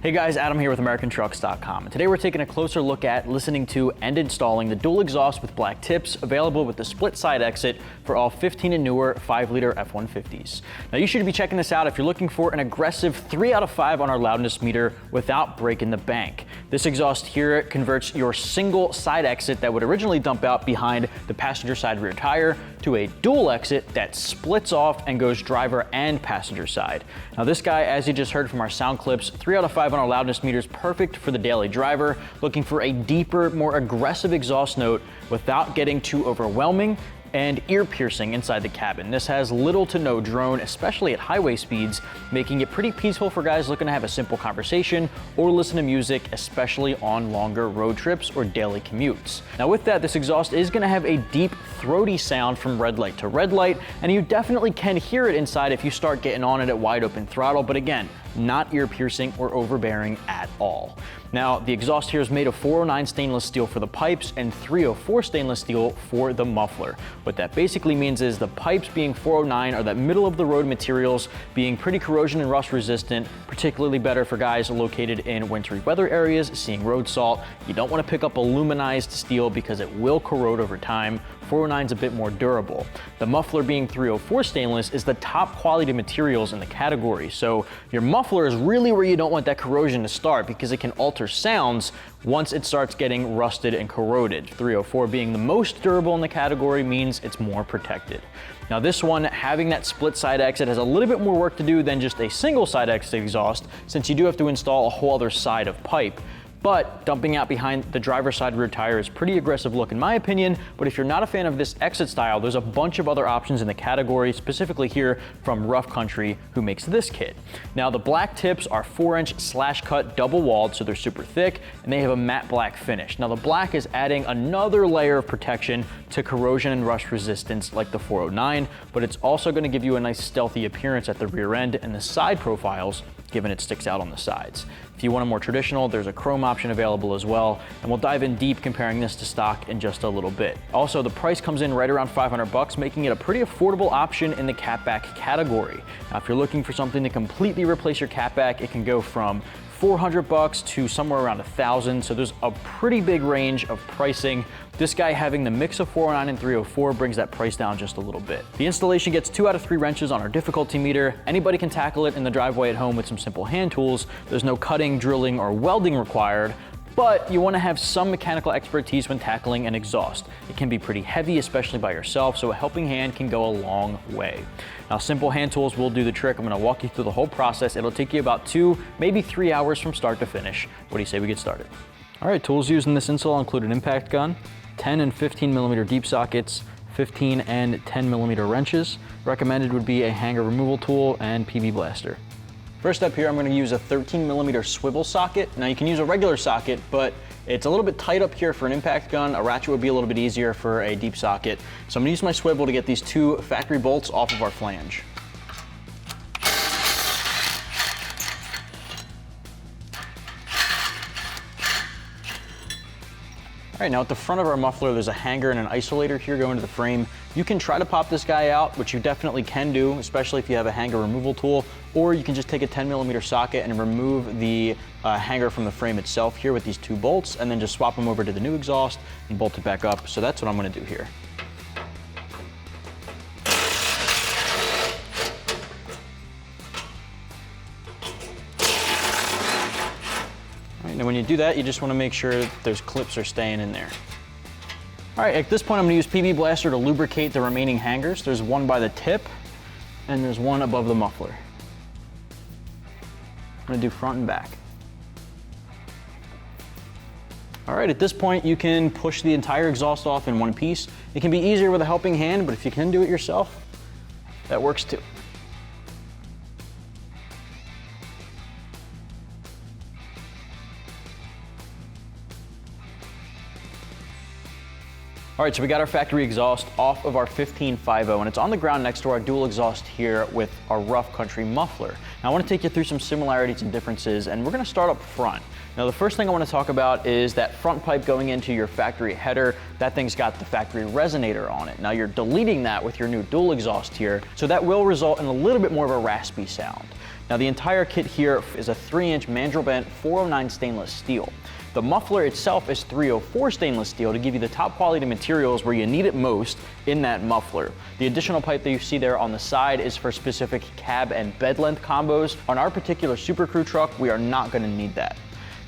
Hey guys, Adam here with AmericanTrucks.com. And today we're taking a closer look at listening to and installing the Duel exhaust with black tips, available with the split side exit for all 15 and newer 5-liter F150s. Now you should be checking this out if you're looking for an aggressive 3 out of 5 on our loudness meter without breaking the bank. This exhaust here converts your single side exit that would originally dump out behind the passenger side rear tire to a dual exit that splits off and goes driver and passenger side. Now this guy, as you just heard from our sound clips, 3 out of 5 on our loudness meter is perfect for the daily driver looking for a deeper, more aggressive exhaust note without getting too overwhelming and ear-piercing inside the cabin. This has little to no drone, especially at highway speeds, making it pretty peaceful for guys looking to have a simple conversation or listen to music, especially on longer road trips or daily commutes. Now with that, this exhaust is gonna have a deep, throaty sound from red light to red light, and you definitely can hear it inside if you start getting on it at wide open throttle, but again, not ear-piercing or overbearing at all. Now, the exhaust here is made of 409 stainless steel for the pipes and 304 stainless steel for the muffler. What that basically means is the pipes being 409 are that middle of the road materials, being pretty corrosion and rust resistant, particularly better for guys located in wintry weather areas, seeing road salt. You don't want to pick up aluminized steel because it will corrode over time. 409 is a bit more durable. The muffler being 304 stainless is the top quality materials in the category. So your muffler is really where you don't want that corrosion to start because it can alter sounds once it starts getting rusted and corroded. 304 being the most durable in the category means it's more protected. Now this one, having that split side exit, has a little bit more work to do than just a single side exit exhaust, since you do have to install a whole other side of pipe. But dumping out behind the driver's side rear tire is pretty aggressive look in my opinion, but if you're not a fan of this exit style, there's a bunch of other options in the category, specifically here from Rough Country, who makes this kit. Now the black tips are 4-inch slash cut double walled, so they're super thick, and they have a matte black finish. Now the black is adding another layer of protection to corrosion and rust resistance like the 409, but it's also gonna give you a nice stealthy appearance at the rear end and the side profiles, given it sticks out on the sides. If you want a more traditional, there's a chrome option available as well, and we'll dive in deep comparing this to stock in just a little bit. Also, the price comes in right around 500 bucks, making it a pretty affordable option in the catback category. Now, if you're looking for something to completely replace your catback, it can go from 400 bucks to somewhere around 1,000, so there's a pretty big range of pricing. This guy having the mix of 409 and 304 brings that price down just a little bit. The installation gets 2 out of 3 wrenches on our difficulty meter. Anybody can tackle it in the driveway at home with some simple hand tools. There's no cutting, drilling, or welding required, but you want to have some mechanical expertise when tackling an exhaust. It can be pretty heavy, especially by yourself, so a helping hand can go a long way. Now, simple hand tools will do the trick. I'm going to walk you through the whole process. It'll take you about 2, maybe 3 hours from start to finish. What do you say we get started? All right, tools used in this install include an impact gun, 10 and 15 millimeter deep sockets, 15 and 10 millimeter wrenches. Recommended would be a hanger removal tool and PB blaster. First up here, I'm going to use a 13 millimeter swivel socket. Now you can use a regular socket, but it's a little bit tight up here for an impact gun. A ratchet would be a little bit easier for a deep socket. So I'm going to use my swivel to get these 2 factory bolts off of our flange. All right, now at the front of our muffler, there's a hanger and an isolator here going to the frame. You can try to pop this guy out, which you definitely can do, especially if you have a hanger removal tool, or you can just take a 10 millimeter socket and remove the hanger from the frame itself here with these 2 bolts, and then just swap them over to the new exhaust and bolt it back up. So that's what I'm gonna do here. And when you do that, you just want to make sure those clips are staying in there. All right, at this point, I'm going to use PB Blaster to lubricate the remaining hangers. There's one by the tip, and there's one above the muffler. I'm going to do front and back. All right, at this point, you can push the entire exhaust off in one piece. It can be easier with a helping hand, but if you can do it yourself, that works too. All right, so we got our factory exhaust off of our 1550, and it's on the ground next to our Duel exhaust here with our Rough Country muffler. Now I want to take you through some similarities and differences, and we're going to start up front. Now the first thing I want to talk about is that front pipe going into your factory header. That thing's got the factory resonator on it. Now you're deleting that with your new Duel exhaust here, so that will result in a little bit more of a raspy sound. Now the entire kit here is a 3-inch mandrel-bent 409 stainless steel. The muffler itself is 304 stainless steel to give you the top quality materials where you need it most in that muffler. The additional pipe that you see there on the side is for specific cab and bed length combos. On our particular Super Crew truck, we are not going to need that.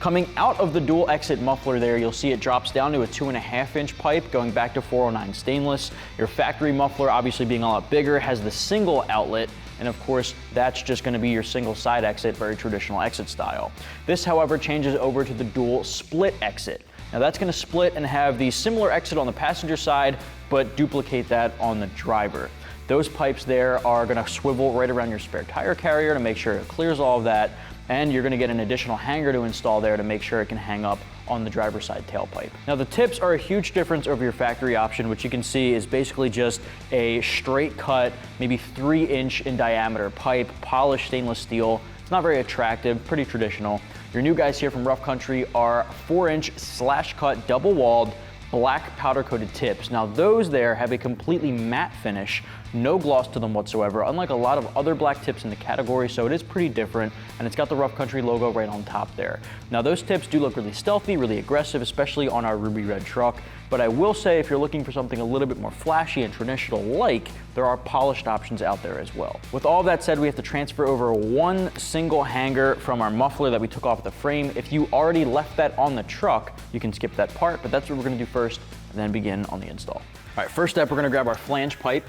Coming out of the dual exit muffler there, you'll see it drops down to a 2.5-inch pipe going back to 409 stainless. Your factory muffler, obviously being a lot bigger, has the single outlet. And of course, that's just going to be your single side exit, very traditional exit style. This, however, changes over to the dual split exit. Now that's going to split and have the similar exit on the passenger side, but duplicate that on the driver. Those pipes there are going to swivel right around your spare tire carrier to make sure it clears all of that. And you're going to get an additional hanger to install there to make sure it can hang up on the driver's side tailpipe. Now the tips are a huge difference over your factory option, which you can see is basically just a straight cut, maybe 3-inch in diameter pipe, polished stainless steel. It's not very attractive, pretty traditional. Your new guys here from Rough Country are 4-inch slash cut double walled black powder coated tips. Now those there have a completely matte finish, no gloss to them whatsoever, unlike a lot of other black tips in the category, so it is pretty different, and it's got the Rough Country logo right on top there. Now those tips do look really stealthy, really aggressive, especially on our ruby red truck, but I will say if you're looking for something a little bit more flashy and traditional-like, there are polished options out there as well. With all that said, we have to transfer over one single hanger from our muffler that we took off the frame. If you already left that on the truck, you can skip that part, but that's what we're gonna do first, and then begin on the install. All right, first step, we're gonna grab our flange pipe,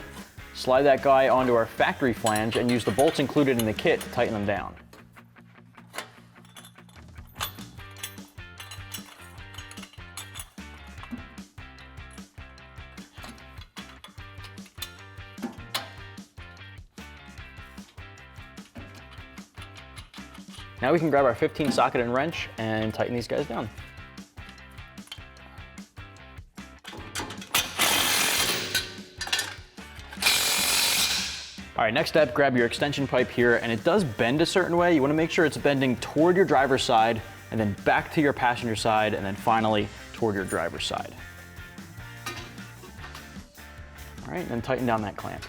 slide that guy onto our factory flange, and use the bolts included in the kit to tighten them down. Now we can grab our 15 socket and wrench and tighten these guys down. All right, next step, grab your extension pipe here, and it does bend a certain way. You wanna make sure it's bending toward your driver's side, and then back to your passenger side, and then finally toward your driver's side. All right, and then tighten down that clamp.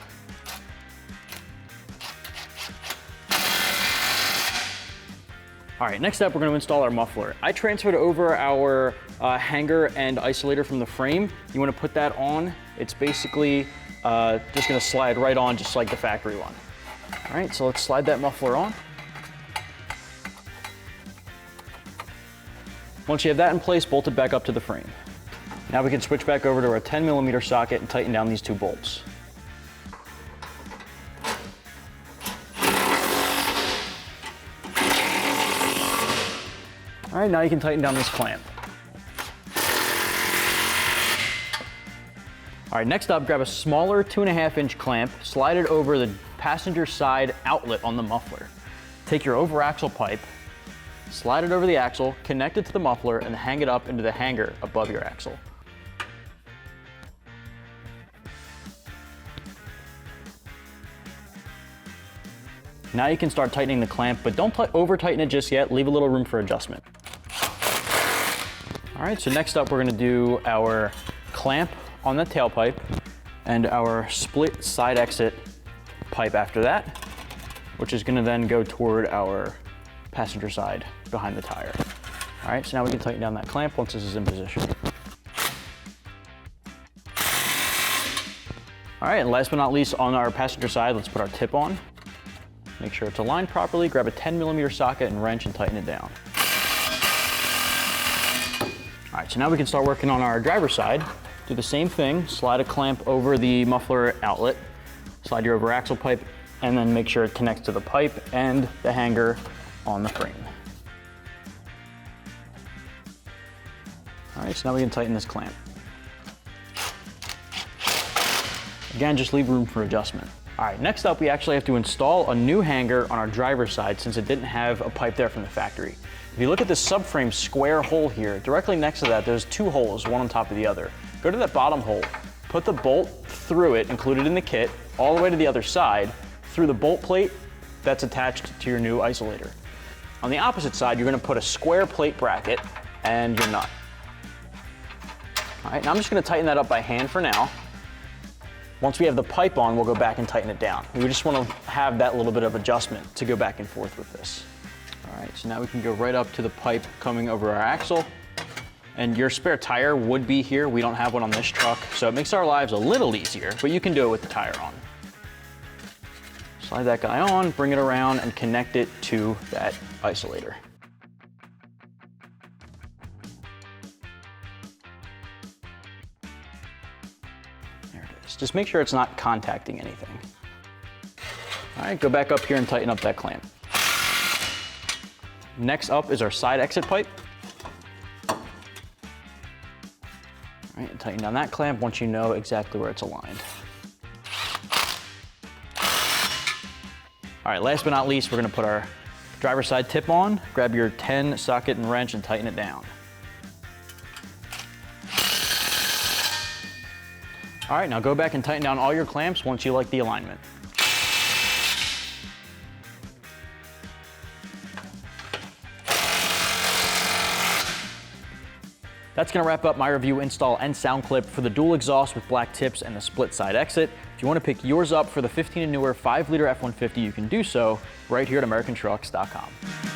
All right, next up, we're gonna install our muffler. I transferred over our hanger and isolator from the frame. You wanna put that on. It's basically just gonna slide right on just like the factory one. All right, so let's slide that muffler on. Once you have that in place, bolt it back up to the frame. Now we can switch back over to our 10mm socket and tighten down these two bolts. All right, now you can tighten down this clamp. All right, next up, grab a smaller 2.5-inch clamp, slide it over the passenger side outlet on the muffler. Take your over axle pipe, slide it over the axle, connect it to the muffler, and hang it up into the hanger above your axle. Now you can start tightening the clamp, but don't over tighten it just yet. Leave a little room for adjustment. All right, so next up, we're gonna do our clamp on the tailpipe and our split side exit pipe after that, which is gonna then go toward our passenger side behind the tire. All right, so now we can tighten down that clamp once this is in position. All right, and last but not least, on our passenger side, let's put our tip on. Make sure it's aligned properly, grab a 10mm socket and wrench and tighten it down. All right, so now we can start working on our driver's side. Do the same thing, slide a clamp over the muffler outlet, slide your over axle pipe, and then make sure it connects to the pipe and the hanger on the frame. All right, so now we can tighten this clamp. Again, just leave room for adjustment. All right, next up, we actually have to install a new hanger on our driver's side since it didn't have a pipe there from the factory. If you look at this subframe square hole here, directly next to that, there's two holes, one on top of the other. Go to that bottom hole, put the bolt through it, included in the kit, all the way to the other side, through the bolt plate that's attached to your new isolator. On the opposite side, you're gonna put a square plate bracket and your nut. All right, now I'm just gonna tighten that up by hand for now. Once we have the pipe on, we'll go back and tighten it down. We just want to have that little bit of adjustment to go back and forth with this. All right, so now we can go right up to the pipe coming over our axle. And your spare tire would be here. We don't have one on this truck, so it makes our lives a little easier, but you can do it with the tire on. Slide that guy on, bring it around, and connect it to that isolator. There it is. Just make sure it's not contacting anything. All right, go back up here and tighten up that clamp. Next up is our side exit pipe. All right, and tighten down that clamp once you know exactly where it's aligned. All right, last but not least, we're gonna put our driver's side tip on. Grab your 10 socket and wrench and tighten it down. All right, now go back and tighten down all your clamps once you like the alignment. That's gonna wrap up my review, install, and sound clip for the dual exhaust with black tips and the split side exit. If you wanna pick yours up for the 15 and newer 5-liter F-150, you can do so right here at AmericanTrucks.com.